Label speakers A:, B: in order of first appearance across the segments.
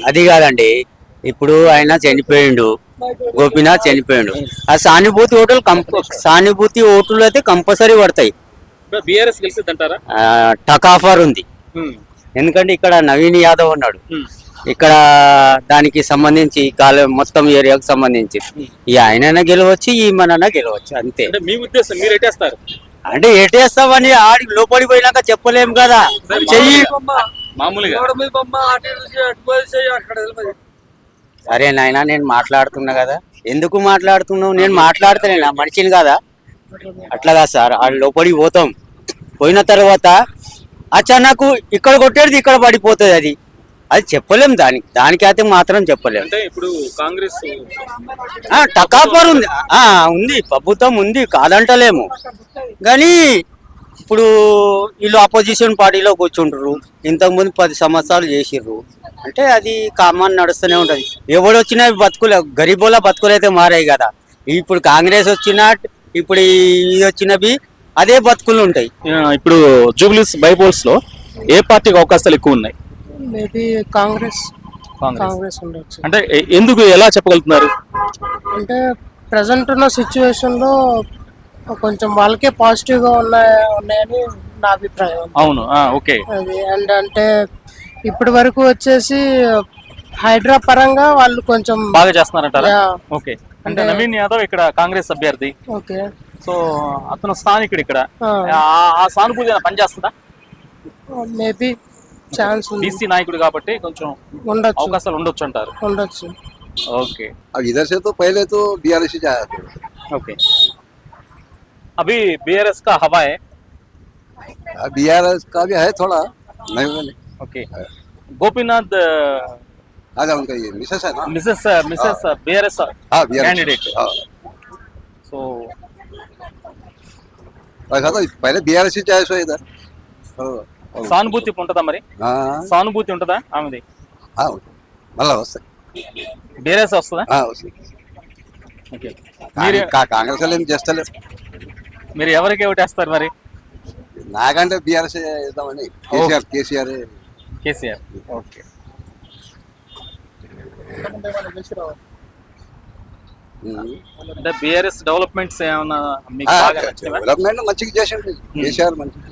A: అది కాదండి. ఇప్పుడు ఆయన చనిపోయిండు, గోపీనాథ్ చనిపోయిండు. ఆ సానుభూతి ఓట్లు అయితే కంపల్సరీ పడతాయి.
B: బీఆర్ఎస్ గెలిచిద్దంటారా?
A: టక్ ఆఫర్ ఉంది. ఎందుకంటే ఇక్కడ నవీన్ యాదవ్ ఉన్నాడు. ఇక్కడ దానికి సంబంధించి మొత్తం ఏరియాకు సంబంధించి ఈ ఆయనైనా గెలవచ్చు, ఈ మనైనా గెలవచ్చు, అంతే.
B: అంటే మీ ఉద్దేశం మీరు ఎట్టేస్తారు?
A: అంటే ఎటేస్తామని ఆడికి లోపలికి పోయినాక చెప్పలేము కదా. చెయ్యి
B: మామూలుగా
A: సరే నాయన, నేను మాట్లాడుతున్నా కదా. ఎందుకు మాట్లాడుతున్నావు? నేను మాట్లాడతలేనా మనిషిని కదా. అట్లాగా సార్, ఆ లోపలికి పోతాం. పోయిన తర్వాత అచానకు ఇక్కడ కొట్టేది ఇక్కడ పడిపోతుంది. అది చెప్పలేం. దానికైతే మాత్రం చెప్పలేము.
B: అంటే ఇప్పుడు కాంగ్రెస్
A: టకాపర్ ఉంది, ఉంది, ప్రభుత్వం ఉంది, కాదంటలేము. కానీ ఇప్పుడు వీళ్ళు అపోజిషన్ పార్టీలో కూర్చుంటారు. ఇంతకుముందు 10 సంవత్సరాలు చేసిర్రు అంటే అది కామన్ నడుస్తూనే ఉంటది. ఎవడు వచ్చినా బతుకులే, గరీబుల బతుకులు అయితే మారాయి కదా. ఇప్పుడు కాంగ్రెస్ వచ్చినా, ఇప్పుడు ఇది వచ్చినవి అదే బతుకులు ఉంటాయి.
B: ఇప్పుడు జూబ్లీస్ బైపోల్స్ లో ఏ పార్టీకి అవకాశాలు ఎక్కువ ఉన్నాయి?
C: మేబీ కాంగ్రెస్ ఉండొచ్చు.
B: అంటే ఎందుకు, ఎలా చెప్పగలుగుతున్నారు?
C: అంటే ప్రజెంట్ ఉన్న సిచ్యువేషన్ లో కొంచెం వాళ్ళకే పాజిటివ్ గా ఉన్నాయని నా అభిప్రాయం.
B: అవును, ఓకే.
C: అది అండ్ అంటే ఇప్పటి వరకు వచ్చేసి హైడ్రా పరంగా వాళ్ళు కొంచెం
B: బాగా చేస్తున్నారంటారా? ఓకే. అంటే నవీన్ యాదవ్ ఇక్కడ కాంగ్రెస్ అభ్యర్థి.
C: ఓకే.
B: సో అతను స్థానికుడు ఇక్కడ. ఆ సానుభూతి పనిచేస్తుందా?
C: మేబీ ఛాన్స్ ఉంది.
B: బీసీ నాయకుడు కాబట్టి కొంచెం
C: ఉండొచ్చు,
B: అవకాశాలు ఉండొచ్చు అంటారు.
C: ఉండొచ్చు.
B: ओके,
D: अब इधर से तो पहले तो बीआरएस ही जाया था।
B: ओके। अभी बीआरएस का हवा है?
D: बीआरएस का भी है थोड़ा, नहीं बोले।
B: ओके। गोपीनाथ
D: आजा उनका ये मिसेस है ना,
B: मिसेस बीआरएस कैंडिडेट। सो
D: ऐसा तो पहले बीआरएस ही जाए सो इधर।
B: సానుభూతి ఉంటుందా? మరి సానుభూతి ఉంటుందా ఆమెది?
D: మళ్ళా వస్తాయి.
B: బీఆర్ఎస్ వస్తుందా? ఓకే. మీరు
D: కాంగ్రెస్ ఏం చేస్తలేదు.
B: మీరు ఎవరికి ఓటేస్తారు మరి?
D: నాకంటే బీఆర్ఎస్ చేద్దామని. కేసీఆర్. ఓకే.
B: అంటే బీఆర్ఎస్ డెవలప్మెంట్స్ ఏమన్నా మీకు బాగా నచ్చినాయా?
D: డెవలప్మెంట్ మంచిగా చేసిండు కేసీఆర్, మంచిగా.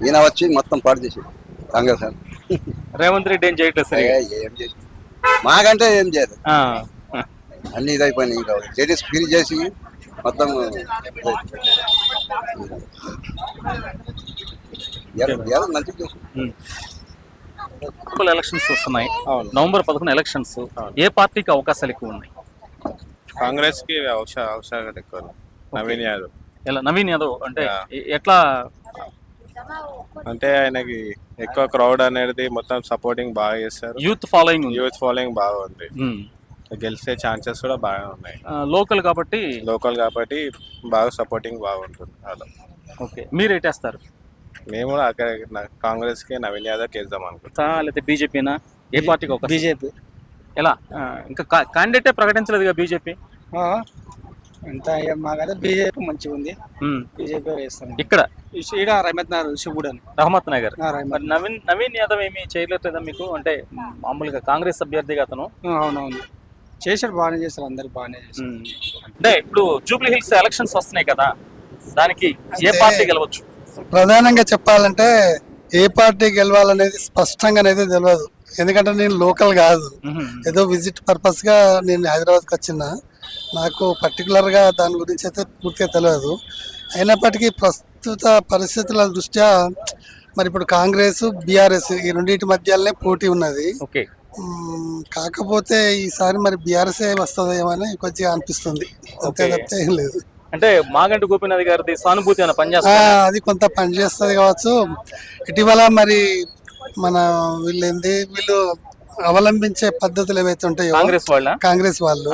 D: ఈయన వచ్చి మొత్తం పాడు చేసిండు కాంగ్రెస్.
B: రేవంత్ రెడ్డి ఏం చేయట్లేదు సార్?
D: ఏం చేసి మాకంటే ఏం చేయదు. అన్ని ఇదైపోయినాయి. ఇంకా లేడీస్ ఫ్రీ చేసి మొత్తం మంచిగా చేసి.
B: ఎలక్షన్స్ వస్తున్నాయి. November 11 elections. ఏ పార్టీకి అవకాశాలు ఎక్కువ ఉన్నాయి?
E: కాంగ్రెస్ కి అవకాశాలు ఎక్కువ. నవీన్ యాదవ్.
B: ఎలా నవీన్ యాదవ్ అంటే ఎట్లా?
E: అంటే ఆయనకి ఎక్కువ క్రౌడ్ అనేది మొత్తం సపోర్టింగ్ బాగా చేస్తారు.
B: యూత్ ఫాలోయింగ్
E: బాగా ఉంది. గెలిచే ఛాన్సెస్ కూడా బాగా ఉన్నాయి.
B: లోకల్ కాబట్టి
E: బాగా సపోర్టింగ్ బాగుంటుంది అలా.
B: ఓకే. మీరు ఎట్టేస్తారు?
E: మేము కూడా అక్కడ కాంగ్రెస్ కి నవీన్ యాదవ్ వేద్దాం అనుకుంటా.
B: లేకపోతే బీజేపీనా? ఏ పార్టీకి ఒక?
A: బీజేపీ.
B: ఎలా ఇంకా క్యాండిడేటే ప్రకటించలేదుగా బీజేపీ.
C: అంతా మాకైతే బీజేపీ మంచిగా ఉంది. బీజేపీ వేస్తాం.
B: ఇక్కడ
C: రహమత్
B: నగర్. మరి నవీన్ యాదవ్ ఏమి చేయలేదా మీకు? అంటే మామూలుగా కాంగ్రెస్ అభ్యర్థిగా అతను.
C: అవునవును, చేశారు, బాగానే చేశారు, అందరు బాగానే చేశారు.
B: అంటే ఇప్పుడు జూబ్లీ హిల్స్ ఎలక్షన్స్ వస్తున్నాయి కదా, దానికి ఏ పార్టీ గెలవచ్చు?
F: ప్రధానంగా చెప్పాలంటే ఏ పార్టీ గెలవాలనేది స్పష్టంగా అయితే తెలియదు. ఎందుకంటే నేను లోకల్ కాదు, ఏదో విజిట్ పర్పస్ గా నేను హైదరాబాద్కి వచ్చిన. నాకు పర్టికులర్ గా దాని గురించి అయితే పూర్తిగా తెలియదు. అయినప్పటికీ ప్రస్తుత పరిస్థితుల దృష్ట్యా మరి ఇప్పుడు కాంగ్రెస్ బీఆర్ఎస్ ఈ రెండింటి మధ్యలోనే పోటీ ఉన్నది. కాకపోతే ఈసారి మరి బీఆర్ఎస్ వస్తుందేమని కొద్దిగా అనిపిస్తుంది, అంతే తప్పితే ఏం లేదు.
B: అంటే మాగంటి గోపీనాథ్ గారిది సానుభూతి అని
F: అది కొంత పనిచేస్తుంది కావచ్చు. ఇటీవల మరి మన వీళ్ళు అవలంబించే పద్ధతులు ఏవైతే ఉంటాయో కాంగ్రెస్ వాళ్ళు,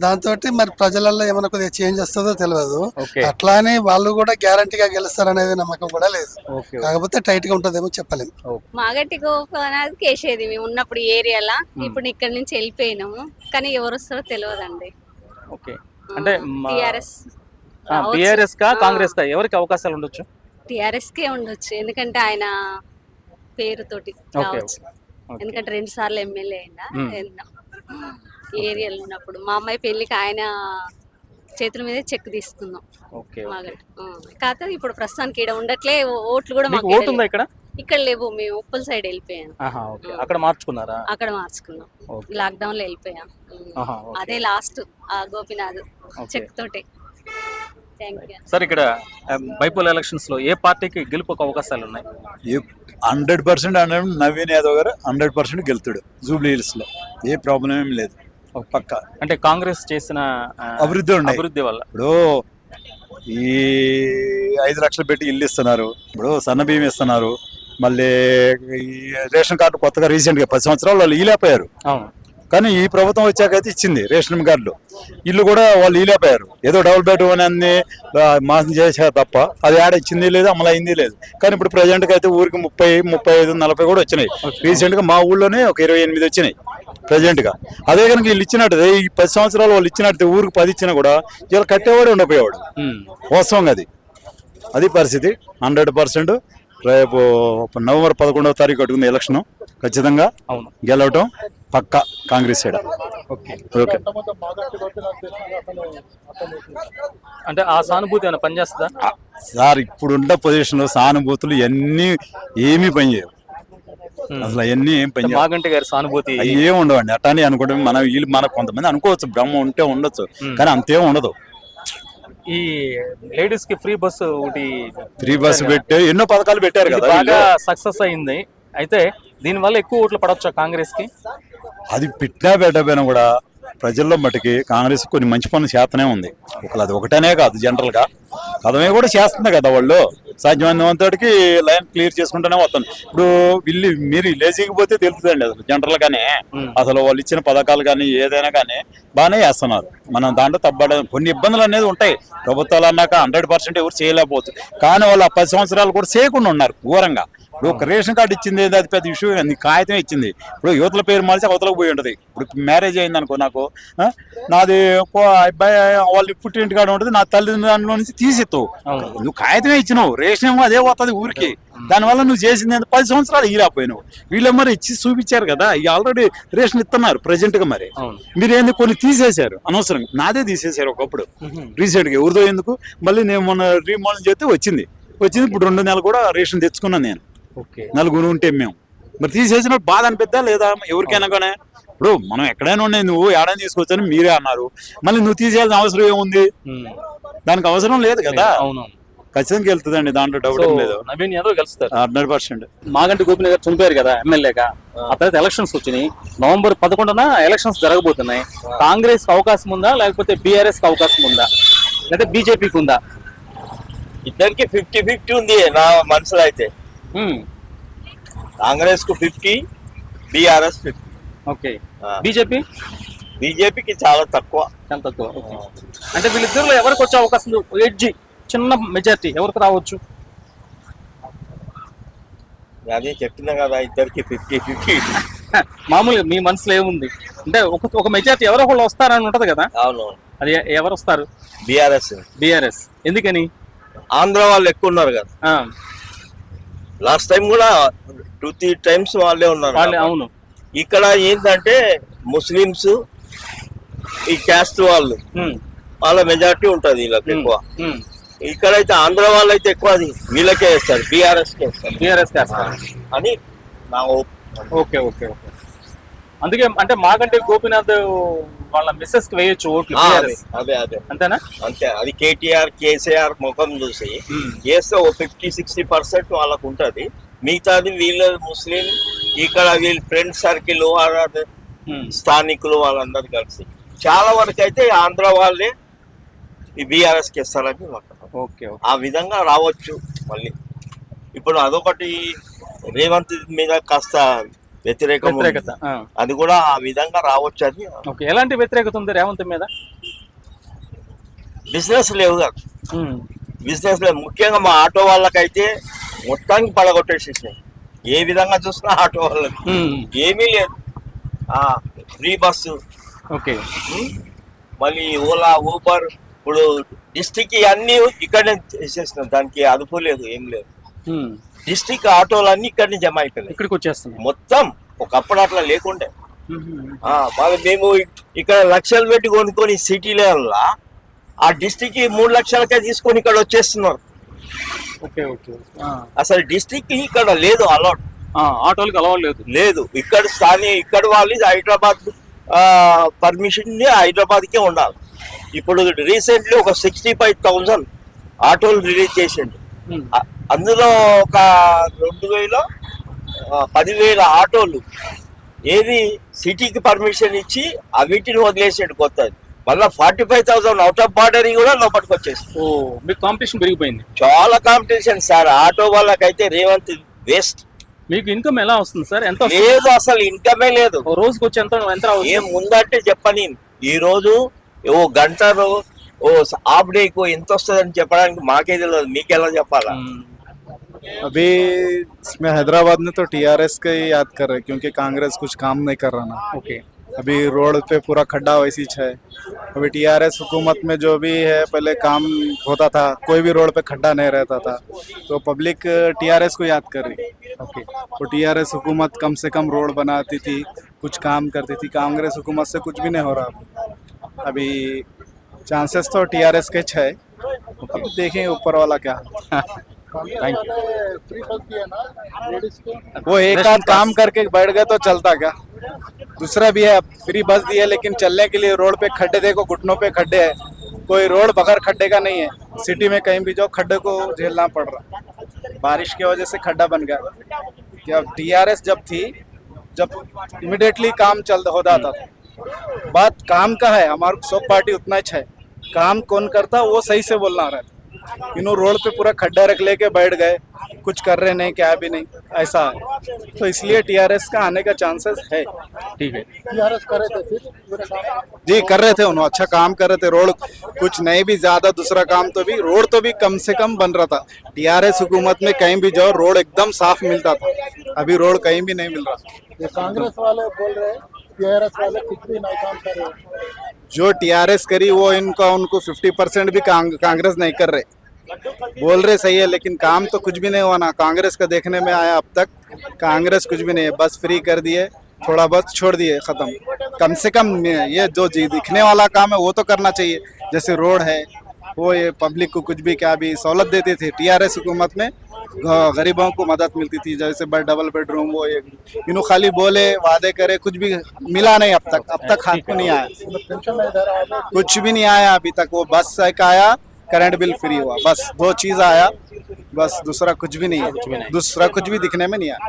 F: దాంతో మరి ప్రజలలో ఏమైనా కొద్దిగా చేంజ్ వస్తుందో తెలియదు. అట్లానే వాళ్ళు కూడా గ్యారంటీగా గెలుస్తారనేది నమ్మకం కూడా లేదు. కాకపోతే టైట్ గా ఉంటుందేమో చెప్పలేము.
G: మాగంటి గోపీనాథ్ కేసేది మేము ఉన్నప్పుడు ఏరియాలో. ఇప్పుడు ఇక్కడ నుంచి వెళ్ళిపోయినాము, కానీ ఎవరు వస్తారో తెలియదండి.
B: అంటే టిఆర్ఎస్ కా కాంగ్రెస్ కా ఎవరికి అవకాశాలు ఉండొచ్చు?
G: టిఆర్ఎస్ కే ఉండొచ్చు, ఎందుకంటే ఆయన పేరుతోటి. ఎందుకంటే 2 సార్లు ఎమ్మెల్యే అయినా ఏరియాలో ఉన్నప్పుడు మా అమ్మాయి పెళ్లికి ఆయన చేతుల మీదే చెక్ తీసుకున్నాం
B: ఓకే
G: మాగంట. కాకపోతే ఇప్పుడు ప్రస్తుతానికి ఇక్కడ ఉండట్లే, ఓట్లు కూడా
B: మీకు
G: మాకు
B: ఓటు ఉందా ఇక్కడ?
G: ఇక్కడ లేవు, మేము ఉప్పల్ సైడ్ వెళ్ళిపోయాను.
B: ఓకే, అక్కడ మార్చుకున్నారా?
G: అక్కడ మార్చుకున్నాం,
B: ఓకే.
G: లాక్డౌన్ లో వెళ్ళిపోయాం.
B: ఓకే.
G: అదే లాస్ట్ గోపినాథ్
B: ఓకే.
G: చెక్ తోటే. Thank you.
B: సార్ ఇక్కడ బైపోల్ ఎలక్షన్స్ లో ఏ పార్టీకి గెలుపు అవకాశాలు ఉన్నాయి?
H: 100% నవీన్ యాదవ్ గారు 100% గెలుతాడు జూబ్లీ హిల్స్ లో. ఏ ప్రాబ్లం ఏం లేదు, పక్క.
B: అంటే కాంగ్రెస్ చేసిన అభివృద్ధి వల్ల
H: ఇప్పుడు ఈ 5 లక్షలు పెట్టి ఇల్లు ఇస్తున్నారు, ఇప్పుడు సన్న బియ్యం ఇస్తున్నారు, మళ్ళీ ఈ రేషన్ కార్డు కొత్తగా రీసెంట్ గా 10 సంవత్సరాలు వాళ్ళు ఈలేపోయారు.
B: అవును,
H: కానీ ఈ ప్రభుత్వం వచ్చాకైతే ఇచ్చింది రేషన్ కార్డులు. ఇల్లు కూడా వాళ్ళు ఈలేపోయారు. ఏదో డబుల్ బెడ్రూమ్ అని మాసం చేశారు తప్ప అది ఆడ ఇచ్చింది లేదు, అమలు అయింది లేదు. కానీ ఇప్పుడు ప్రజెంట్ గా అయితే ఊరికి 30, 35, 40 కూడా వచ్చినాయి. రీసెంట్ గా మా ఊళ్ళోనే ఒక 28 వచ్చినాయి ప్రజెంట్ గా. అదే కనుక వీళ్ళు ఇచ్చినట్టు ఈ 10 సంవత్సరాలు వాళ్ళు ఇచ్చినట్టు ఊరికి 10 ఇచ్చినా కూడా ఇలా కట్టేవాడు ఉండిపోయేవాడు. వాస్తవంగా అది పరిస్థితి. 100% రేపు నవంబర్ 11వ తారీఖు కట్టుకుంది ఎలక్షన్. ఖచ్చితంగా గెలవటం పక్క కాంగ్రెస్ సైడ్.
B: ఓకే.
H: ఓకే
B: అంటే ఆ సానుభూతి ఏమైనా పనిచేస్తుందా
H: సార్? ఇప్పుడున్న పొజిషన్ లో సానుభూతులు ఇవన్నీ ఏమీ పనిచేయవు అసలు. అవన్నీ ఏం పని
B: మాగంటి గారి సానుభూతి
H: ఏమి ఉండవండి. అట్లానే అనుకుంటే మనం వీళ్ళు మనకు కొంతమంది అనుకోవచ్చు బ్రహ్మ ఉంటే ఉండొచ్చు, కానీ అంతేం ఉండదు.
B: ఈ లేడీస్ కి ఫ్రీ బస్సు ఒకటి,
H: ఫ్రీ బస్సు పెట్టి ఎన్నో పథకాలు పెట్టారు కదా,
B: బాగా సక్సెస్ అయింది. అయితే దీని వల్ల ఎక్కువ ఓట్లు పడవచ్చా కాంగ్రెస్ కి?
H: అది పెట్టకపోయినా కూడా ప్రజల్లో మటుకి కాంగ్రెస్ కొన్ని మంచి పనులు చేస్తూనే ఉంది. అది ఒకటనే కాదు, జనరల్ గా పదమే కూడా చేస్తుంది కదా వాళ్ళు. సాధ్యమైనంతటికి లైన్ క్లియర్ చేసుకుంటూనే వస్తుంది. ఇప్పుడు వీళ్ళు మీరు లేజీకి పోతే తెలుస్తుందండి అసలు జనరల్ గానే. అసలు వాళ్ళు ఇచ్చిన పథకాలు కానీ ఏదైనా కానీ బాగానే చేస్తున్నారు. మనం దాంట్లో తప్పడం కొన్ని ఇబ్బందులు అనేది ఉంటాయి. ప్రభుత్వాలు అన్నాక 100% ఎవరు చేయలేకపోవచ్చు. కానీ వాళ్ళు ఆ 10 సంవత్సరాలు కూడా చేయకుండా ఉన్నారు ఘోరంగా. ఇప్పుడు ఒక రేషన్ కార్డు ఇచ్చింది అది పెద్ద ఇష్యూ, కాగితం ఇచ్చింది. ఇప్పుడు యువతల పేరు మార్చి అవతలకు పోయి ఉంటుంది. ఇప్పుడు మ్యారేజ్ అయింది అనుకో, నాకు నాది అబ్బాయి వాళ్ళు పుట్టింటి కాడ ఉంటుంది, నా తల్లిదండ్రుల నుంచి తీసిస్తావు. నువ్వు కాగితమే ఇచ్చినావు, రేషన్ ఏమో అదే పోతుంది ఊరికి. దానివల్ల నువ్వు చేసింది 10 సంవత్సరాలు ఇలాపోయినావు. వీళ్ళు మరి ఇచ్చి చూపించారు కదా, ఇక ఆల్రెడీ రేషన్ ఇస్తున్నారు ప్రజెంట్ గా. మరి మీరేంది కొన్ని తీసేశారు అనవసరం. నాదే తీసేశారు ఒకప్పుడు రీసెంట్ గా, ఎవరిదో ఎందుకు. మళ్ళీ నేను మొన్న రీమోడల్ చేస్తే వచ్చింది. ఇప్పుడు 2 నెలలు కూడా రేషన్ తెచ్చుకున్నాను నేను. నలుగురు ఉంటే మేము మరి తీసేసినప్పుడు బాధ అనిపిద్దా లేదా ఎవరికైనా కానీ? ఇప్పుడు మనం ఎక్కడైనా ఉన్నాయి, నువ్వు ఏడైనా తీసుకొచ్చని మీరే అన్నారు. మళ్ళీ నువ్వు తీసేయాల్సిన అవసరం ఏముంది? దానికి అవసరం లేదు కదా. ఖచ్చితంగా వెళ్తుందండి, దాంట్లో డౌట్ లేదు.
B: నవీన్ యాదవ్ గెలుస్తారు
H: 100%.
B: మాగంటి గోపినాథ్ గారు చనిపోయారు కదా ఎమ్మెల్యేగా. ఆ తర్వాత ఎలక్షన్స్ వచ్చినాయి. నవంబర్ 11న ఎలక్షన్స్ జరగబోతున్నాయి. కాంగ్రెస్ కి అవకాశం ఉందా, లేకపోతే బీఆర్ఎస్ కి అవకాశం ఉందా, లేకపోతే బీజేపీకి ఉందా?
I: ఇద్దరికి 50-50 ఉంది నా మనసులో అయితే. కాంగ్రెస్ కు 50, బీఆర్ఎస్ 50.
B: ఓకే. బీజేపీకి
I: చాలా తక్కువ.
B: అంటే వీళ్ళిద్దరిలో ఎవరికి వచ్చే అవకాశం ఉంది? ఎడ్జి చిన్న మెజార్టీ ఎవరికి రావచ్చు?
I: అదే చెప్తున్నా కదా, ఇద్దరికి 50-50.
B: మామూలుగా మీ మనసులో ఏముంది అంటే ఒక మెజార్టీ ఎవరో ఒకళ్ళు వస్తారని ఉంటది కదా?
I: అవును.
B: అది ఎవరు వస్తారు?
I: బీఆర్ఎస్.
B: ఎందుకని?
I: ఆంధ్ర వాళ్ళు ఎక్కువ ఉన్నారు కదా. లాస్ట్ టైం కూడా 2-3 times వాళ్ళే ఉన్నారు.
B: అవును.
I: ఇక్కడ ఏంటంటే ముస్లిమ్స్, ఈ క్యాస్ట్ వాళ్ళు, వాళ్ళ మెజారిటీ ఉంటది వీళ్ళకి ఎక్కువ. ఇక్కడైతే ఆంధ్ర వాళ్ళు అయితే ఎక్కువ అది వీళ్ళకే వేస్తారు, బీఆర్ఎస్ అని నా హోప్.
B: ఓకే. అందుకే అంటే మాగంటి గోపినాథ్ వాళ్ళ మిస్సెస్ కి వేయొచ్చు ఓట్లు.
I: అదే
B: అంతేనా?
I: అంతే. అది కేటీఆర్, కేసీఆర్ ముఖం చూసి వేస్తే ఓ 50-60% వాళ్ళకు ఉంటది. మిగతాది వీళ్ళు ముస్లిం, ఇక్కడ వీళ్ళ ఫ్రెండ్ సర్కిల్, స్థానికులు వాళ్ళందరూ కలిసి చాలా వరకు అయితే ఆంధ్ర వాళ్ళే ఈ బీఆర్ఎస్ కి ఇస్తారని.
B: ఓకే. ఆ
I: విధంగా రావచ్చు మళ్ళీ. ఇప్పుడు అదొకటి రేవంత్ మీద కాస్త వ్యతిరేకత, అది కూడా ఆ విధంగా రావచ్చు అని.
B: ఎలాంటి వ్యతిరేకత ఉంది రేవంత్ మీద?
I: బిజినెస్ లేవు కదా, బిజినెస్ లేవు. ముఖ్యంగా మా ఆటో వాళ్ళకైతే మొత్తానికి పడగొట్టేసేసినాయి. ఏ విధంగా చూసినా ఆటో వాళ్ళకి ఏమీ లేదు. ఫ్రీ బస్సు, మళ్ళీ ఓలా, ఊబర్. ఇప్పుడు డిస్టిక్ అన్ని ఇక్కడనే చేసేసినాం, దానికి అదుపు లేదు, ఏం లేదు. డిస్టిక్ ఆటోలు అన్ని ఇక్కడనే జమ అయిపోయినాయి,
B: ఇక్కడికి వచ్చేస్తున్నాయి
I: మొత్తం. ఒకప్పుడు అట్లా లేకుండే. వాళ్ళు మేము ఇక్కడ లక్షలు పెట్టి కొనుక్కొని సిటీలలో ఆ డిస్టిక్ 3 లక్షలకే తీసుకొని ఇక్కడ వచ్చేస్తున్నారు.
B: Okay okay.
I: అసలు డిస్టిక్ ఇక్కడ లేదు అలౌట్,
B: ఆటోలకు అలవాటు లేదు.
I: లేదు. ఇక్కడ ఇక్కడ వాళ్ళు హైదరాబాద్ పర్మిషన్ హైదరాబాద్కే ఉండాలి. ఇప్పుడు రీసెంట్లీ ఒక 65,000 ఆటోలు రిలీజ్ చేసిండు. అందులో ఒక 10,000 ఆటోలు ఏది సిటీకి పర్మిషన్ ఇచ్చి వీటిని వదిలేసాడు కొత్తది. మళ్ళీ 45,000 అవుట్ ఆఫ్ బార్డర్ కూడా లోపలికి వచ్చేసి.
B: ఓ, మీకు కాంపిటీషన్ పెరిగిపోయింది.
I: చాలా కాంపిటీషన్ సార్. ఆటో వాళ్ళకైతే రేవంత్ వేస్ట్.
B: మీకు ఇన్కమ్ ఎలా వస్తుంది సార్? ఎంత
I: లేదు, అసలు ఇన్కమే లేదు.
B: రోజుకి వచ్చి ఎంత
I: ఏం ముందంటే చెప్పని ఈ రోజు ఓ గంట ఓ హాఫ్ డేకు ఎంత వస్తుందని చెప్పడానికి మాకే తెలియదు, మీకెలా చెప్పాలా?
J: अभी इसमें हैदराबाद में तो टीआरएस का ही याद कर रहे हैं, क्योंकि कांग्रेस कुछ काम नहीं कर रहा ना.
B: ओके.
J: अभी रोड पे पूरा खड्डा वैसी है. अभी टीआरएस हुकूमत में जो भी है, पहले काम होता था, कोई भी रोड पे खड्डा नहीं रहता था, तो पब्लिक टीआरएस को याद कर रही.
B: ओके.
J: तो टीआरएस हुकूमत कम से कम रोड बनाती थी, कुछ काम करती थी. कांग्रेस हुकूमत से कुछ भी नहीं हो रहा. अभी चांसेस तो टीआरएस के है. अब देखें ऊपर वाला क्या.
B: Thank you.
J: वो एक आध काम करके बैठ गए तो चलता क्या. दूसरा भी है, फ्री बस दी है, लेकिन चलने के लिए रोड पे खड्डे, देखो घुटनों पे खड्डे है. कोई रोड बगैर खड्डे का नहीं है. सिटी में कहीं भी जाओ खड्डे को झेलना पड़ रहा. बारिश की वजह से खड्डा बन गया. क्या टीआरएस जब थी, जब इमिडिएटली काम हो जाता था. बात काम का है, हमारे सब पार्टी उतना अच्छा है. काम कौन करता वो सही से बोलना रहता. इन्हों रोड पे पूरा खड्डा रख लेके बैठ गए, कुछ कर रहे नहीं, क्या भी नहीं, ऐसा है. तो इसलिए टीआरएस का आने का चांसेस है.
B: ठीक है.
F: टीआरएस करे थे फिर
J: जी कर रहे थे, उन्होंने अच्छा काम कर रहे थे. रोड कुछ नहीं भी ज्यादा, दूसरा काम तो भी रोड तो भी कम से कम बन रहा था. टीआरएस हुकूमत में कहीं भी जाओ रोड एकदम साफ मिलता था. अभी रोड कहीं भी नहीं मिल रहा.
F: ये कांग्रेस वाले बोल रहे हैं टीआरएस वाले कुछ भी नहीं काम कर रहे.
J: जो टीआरएस करी वो उनको 50% भी कांग्रेस नहीं कर रहे. बोल रहे सही है, लेकिन काम तो कुछ भी नहीं हुआ ना. कांग्रेस का देखने में आया अब तक कांग्रेस कुछ भी नहीं है. बस फ्री कर दिए, थोड़ा बहुत छोड़ दिए, खत्म. कम से कम ये जो दिखने वाला काम है वो तो करना चाहिए. जैसे रोड है, वो ये पब्लिक को कुछ भी क्या भी सहूलत देते थे. टीआरएस हुकूमत में गरीबों को मदद मिलती थी, जैसे डबल बेडरूम, वो ये इन्हों खाली बोले, वादे करे, कुछ भी मिला नहीं अब तक हाथ को नहीं आया. कुछ भी नहीं आया अभी तक. वो बस एक आया, करंट बिल फ्री हुआ, बस 2 चीज आया, बस दूसरा कुछ भी नहीं है. दूसरा कुछ भी दिखने में नहीं आया.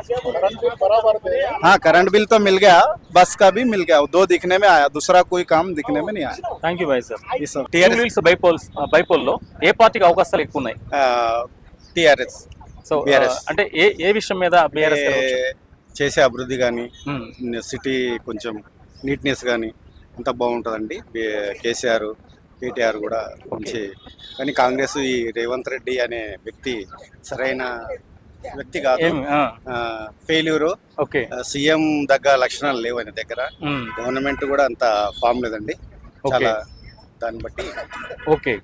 J: हाँ, करंट बिल तो मिल गया, बस का भी मिल गया, 2 दिखने में आया, दूसरा कोई काम दिखने में नहीं आया.
B: Thank you Bhai sir.
J: ये सब
B: టీఆర్ఎస్ బైపోల్లో ఏ పార్టీకి అవకాశాలు ఎక్కువ ఉన్నాయి?
H: టిఆర్ఎస్
B: సో అంటే ఏ విషయం మీద బీఆర్ఎస్
H: చేసే అభివృద్ధి కానీ సిటీ కొంచెం నీట్నెస్ కానీ అంతా బాగుంటుందండి. కేసీఆర్ కేటీఆర్ కూడా మంచి, కానీ కాంగ్రెస్ ఈ రేవంత్ రెడ్డి అనే వ్యక్తి సరైన వ్యక్తి కాదు. ఫెయిల్యూరు.
B: ఓకే.
H: సీఎం దగ్గర లక్షణాలు లేవు ఆయన దగ్గర. గవర్నమెంట్ కూడా అంత ఫామ్ లేదండి. చాలా దాన్ని బట్టి
B: ఓకే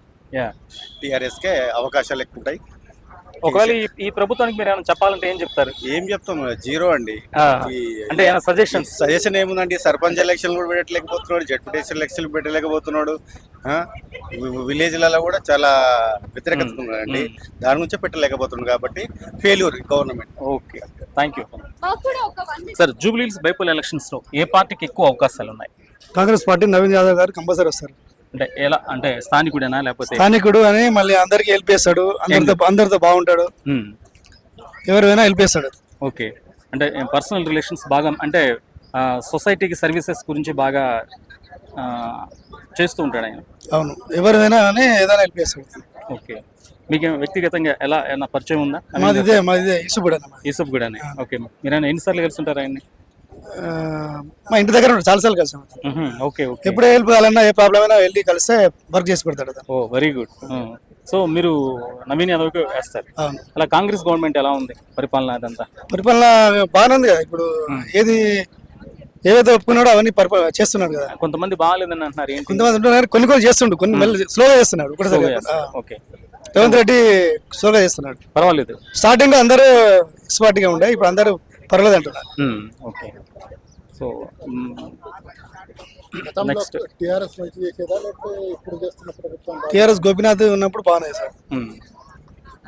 H: టీఆర్ఎస్కే అవకాశాలు ఎక్కువ ఉంటాయి.
B: ఒకవేళ ఈ ప్రభుత్వానికి మీరు ఏమైనా చెప్పాలంటే ఏం చెప్తారు?
H: ఏం చెప్తాం, జీరో అండి.
B: అంటే
H: సజెషన్ ఏముందండి? సర్పంచ్ ఎలక్షన్ కూడా పెట్టలేకపోతున్నాడు, జడ్పీటీసీ ఎలక్షన్ పెట్టలేకపోతున్నాడు. విలేజ్లలో కూడా చాలా వ్యతిరేకత ఉన్నాడండి, దాని నుంచే పెట్టలేకపోతున్నాడు. కాబట్టి failure government.
B: Okay, thank you sir. Jubilee hills bypoll elections లో ఏ పార్టీకి ఎక్కువ అవకాశాలు ఉన్నాయి?
F: కాంగ్రెస్ పార్టీ నవీన్ యాదవ్ గారు కంపల్సరీ వస్తారు.
B: అంటే ఎలా, అంటే స్థానికుడేనా లేకపోతే?
F: స్థానికుడు అని మళ్ళీ అందరికి హెల్ప్ చేస్తాడు, అందరితో బాగుంటాడు, ఎవరైనా హెల్ప్ చేస్తాడు.
B: ఓకే. అంటే పర్సనల్ రిలేషన్స్ బాగా, అంటే సొసైటీకి సర్వీసెస్ గురించి బాగా చేస్తూ ఉంటాడు ఆయన.
F: అవును, ఎవరైనా కానీ ఏదైనా హెల్ప్ చేస్తాడు.
B: ఓకే. మీకు వ్యక్తిగతంగా ఎలా ఏమైనా పరిచయం ఉందా?
F: మాది
B: యూసుఫ్ గూడానే. ఓకే. మీరైనా ఎన్నిసార్లు కలిసి ఉంటారు ఆయన్ని?
F: మా ఇంటి దగ్గర చాలా సార్లు కలిసి.
B: Okay okay.
F: ఎప్పుడే హెల్ప్ కావాలన్నా, ఏ ప్రాబ్లం అయినా వెళ్ళి కలిస్తే వర్క్ చేసి పెడతాడు.
B: ఓ, వెరీ గుడ్. సో మీరు నవీన్ యాదవ్కి వేస్తారు. అలా కాంగ్రెస్ గవర్నమెంట్ ఎలా ఉంది పరిపాలన? అదంతా
F: పరిపాలన బాగానే ఉంది కదా. ఇప్పుడు ఏవైతే ఒప్పుకున్నాడో అవన్నీ చేస్తున్నాడు కదా.
B: కొంతమంది బాగాలేదని అంటున్నారు.
F: కొంతమంది ఉంటున్నారు, కొన్ని చేస్తుండు, కొన్ని స్లోగా చేస్తున్నాడు.
B: ఓకే.
F: రేవంత్ రెడ్డి స్లోగా చేస్తున్నాడు.
B: పర్వాలేదు.
F: స్టార్టింగ్ లో అందరూ పార్టీగా ఉండే, ఇప్పుడు అందరూ పర్లేదు అంటున్నారు.
B: Okay. So next
F: TRS Gopinath ఉన్నప్పుడు బాగానే సార్.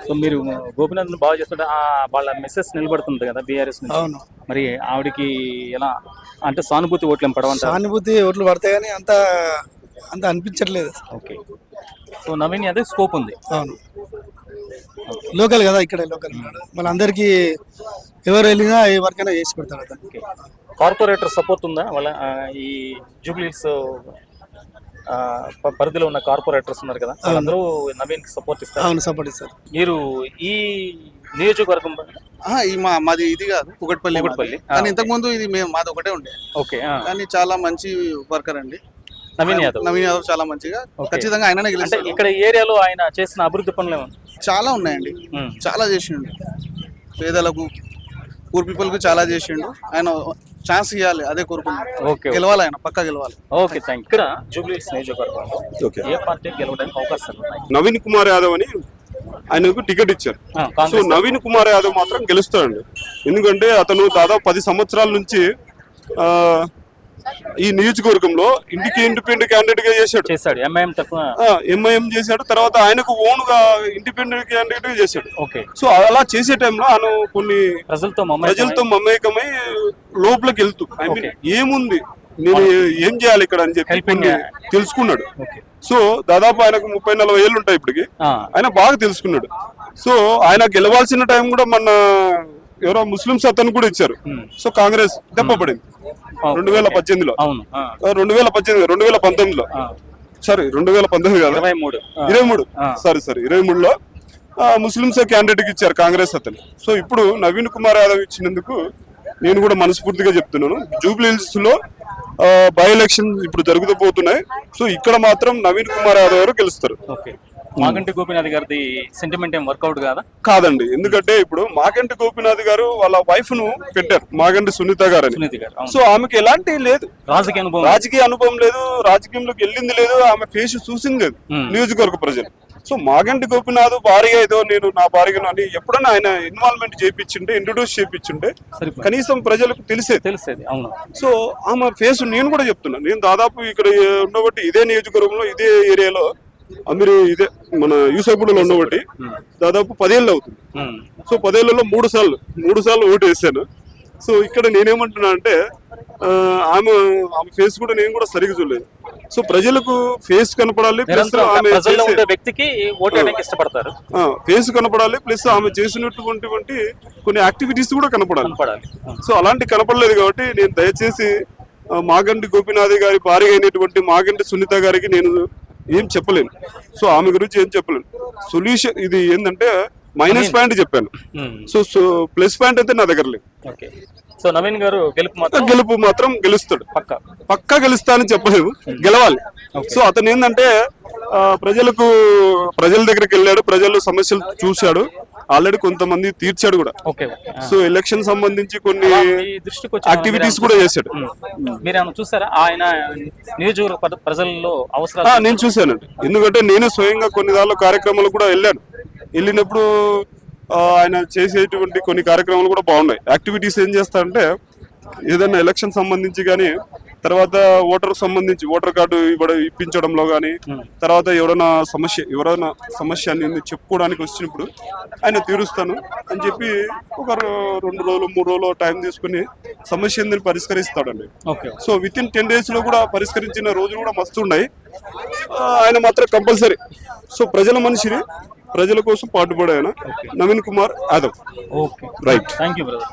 B: సో మీరు గోపీనాథ్ బాగా చేస్తుంటే వాళ్ళ మిస్సెస్ నిలబడుతుంది కదా బీఆర్ఎస్ నుంచి.
F: అవును.
B: మరి ఆవిడకి ఎలా అంటే సానుభూతి ఓట్లు ఏం పడవంటారు?
F: సానుభూతి ఓట్లు పడతాయి కానీ అంత అనిపించట్లేదు.
B: Okay. So Naveen Yadav scope ఉంది.
F: అవును, లోకల్ కదా, ఇక్కడే లోకల్. మళ్ళీ అందరికి ఎవరు వెళ్ళినా ఎవరికైనా చేసి పెడతారు అతను.
B: కార్పొరేటర్ సపోర్ట్ ఉందా వాళ్ళ ఈ జూబ్లీస్ పరిధిలో ఉన్న కార్పొరేటర్స్ ఉన్నారు కదా, వాళ్ళందరూ నవీన్ కి సపోర్ట్ ఇస్తారు?
F: అవును, సపోర్ట్ ఇస్తారు.
B: మీరు ఈ నియోజకవర్గం
J: మాది ఇది కాదు, కుకట్పల్లి. కానీ ఇంతకు ముందు ఇది మాది ఒకటే ఉండే.
B: ఓకే.
J: కానీ చాలా మంచి వర్కర్ అండి
B: నవీన్ యాదవ్.
J: చాలా మంచిగా, ఖచ్చితంగా ఆయననే
B: అంటే
J: గెలుస్తారు.
B: ఇక్కడ ఏరియాలో ఆయన చేసిన అభివృద్ధి పనులు
J: చాలా ఉన్నాయండి, చాలా చేసిండు. పేదలకు, పూర్ పీపుల్ కు చాలా చేసిండు. ఆయన ఛాన్స్ ఇవ్వాలి, అదే కోరుకుంటున్నాను.
B: ఓకే.
J: గెలవాలి, ఆయన పక్కా గెలవాలి.
B: Okay, thank. ఇక్కడ జూబ్లీస్ నియోజకవర్గంలో ఏ పార్టీ గెలవడానికి అవకాశాలు ఉన్నాయి?
E: నవీన్ కుమార్ యాదవ్ అని ఆయనకు టికెట్ ఇచ్చారు. సో నవీన్ కుమార్ యాదవ్ మాత్రం గెలుస్తాడండి. ఎందుకంటే అతను దాదాపు 10 సంవత్సరాల నుంచి ఈ నియోజకవర్గంలో ఇండిపెండెంట్ క్యాండిడేట్ గా చేశాడు. ఎంఐఎం చేశాడు. తర్వాత ఆయనకు ఓన్ గా ఇండిపెండెంట్ క్యాండిడేట్ గా చేశాడు.
B: ఓకే.
E: సో అలా చేసే టైంలో ఆయన కొన్ని ప్రజలతో మమేకమై లోపలికి వెళ్తూ ఐ మీన్ ఏముంది, నేను ఏం చేయాలి ఇక్కడ అని చెప్పి కొన్ని తెలుసుకున్నాడు. సో దాదాపు ఆయనకు 30-40 ఏళ్ళు ఉంటాయి ఇప్పటికి. ఆయన బాగా తెలుసుకున్నాడు. సో ఆయన గెలవాల్సిన టైం కూడా మన ఎవరో ముస్లింస్ అతను కూడా ఇచ్చారు. సో కాంగ్రెస్ దెబ్బపడింది 2018లో. 2019లో సారీ 2019 కాదు 23 23లో ముస్లింస్ క్యాండిడేట్ కి ఇచ్చారు కాంగ్రెస్ అతను. సో ఇప్పుడు నవీన్ కుమార్ యాదవ్ ఇచ్చినందుకు నేను కూడా మనస్ఫూర్తిగా చెప్తున్నాను. జూబ్లీ హిల్స్ లో బై ఎలక్షన్ ఇప్పుడు జరుగుతూ. సో ఇక్కడ మాత్రం నవీన్ కుమార్ యాదవ్ గారు గెలుస్తారు.
B: మాగంటి గోపీనాథ్ గారి సెంటిమెంట్ ఏం వర్కౌట్
E: కాదండి. ఎందుకంటే ఇప్పుడు మాగంటి గోపీనాథ్ గారు వాళ్ళ వైఫ్ ను పెట్టారు, మాగంటి సునీత గారు అని. సో ఆమెకి ఎలాంటి లేదు, రాజకీయ అనుభవం లేదు, రాజకీయంలోకి వెళ్ళింది లేదు, ఆమె ఫేస్ చూసింది లేదు నియోజకవర్గ ప్రజలు. సో మాగంటి గోపీనాథ్ భార్య ఏదో నేను నా భార్యను అని ఎప్పుడైనా ఆయన ఇన్వాల్వ్మెంట్ చేయించుంటే, ఇంట్రొడ్యూస్ చేయించుంటే కనీసం ప్రజలకు తెలిసేది. సో ఆమె ఫేస్ నేను కూడా చెప్తున్నా. నేను దాదాపు ఇక్కడ ఉండబట్టి ఇదే నియోజకవర్గంలో ఇదే ఏరియాలో మీరు ఇదే మన యూసఫ్గూడలో ఉండబట్టి దాదాపు 10 ఏళ్ళు అవుతుంది. సో 10 ఏళ్లలో 3 సార్లు ఓటు వేసాను. సో ఇక్కడ నేనేమంటున్నా అంటే ఆమె ఫేస్ కూడా నేను కూడా సరిగ్గా చూడలేదు. సో ప్రజలకు ఫేస్ కనపడాలి, ప్లస్ ఫేస్ కనపడాలి, ప్లస్ ఆమె చేసినటువంటి కొన్ని యాక్టివిటీస్ కూడా కనపడాలి. సో అలాంటి కనపడలేదు కాబట్టి నేను దయచేసి మాగంటి గోపీనాథ్ గారి భార్య అయినటువంటి మాగంటి సునీత గారికి నేను ఏం చెప్పలేను. సో ఆమె గురించి ఏం చెప్పలేను. సొల్యూషన్ ఇది ఏంటంటే మైనస్ పాయింట్ చెప్పాను. సో ప్లస్ పాయింట్ అయితే నా దగ్గర లేదు.
B: సో నవీన్ గారు
E: గెలుపు మాత్రం గెలుస్తాడు, పక్కా గెలుస్తా అని చెప్పలేము, గెలవాలి. సో అతను ఏంటంటే ప్రజల దగ్గరికి వెళ్ళాడు, ప్రజల సమస్యలు చూశాడు, ఆల్రెడీ కొంతమంది తీర్చాడు కూడా. సో ఎలక్షన్ సంబంధించి కొన్ని యాక్టివిటీస్ కూడా చేశాడు.
B: చూసారా ఆయన నియోజకవర్గ ప్రజల్లో అవసరాలు?
E: నేను చూశానండి. ఎందుకంటే నేను స్వయంగా కొన్ని దానిలో కార్యక్రమాలు కూడా వెళ్ళినప్పుడు ఆయన చేసేటువంటి కొన్ని కార్యక్రమాలు కూడా బాగున్నాయి. యాక్టివిటీస్ ఏం చేస్తారంటే ఏదైనా ఎలక్షన్ సంబంధించి కానీ, తర్వాత ఓటర్ సంబంధించి ఓటర్ కార్డు ఇప్పించడంలో కానీ, తర్వాత ఎవరైనా సమస్య అని చెప్పుకోవడానికి వచ్చినప్పుడు ఆయన తీరుస్తాను అని చెప్పి ఒక 2 రోజులు 3 రోజులు టైం తీసుకుని సమస్య ఏందని పరిష్కరిస్తాడండి. సో విత్ ఇన్ 10 days లో కూడా పరిష్కరించిన రోజులు కూడా మస్తు ఉన్నాయి. ఆయన మాత్రం కంపల్సరీ. సో ప్రజల మనిషిని, ప్రజల కోసం పాటుపడే ఆయన Naveen Kumar Yadav.
B: Right. Thank you brother.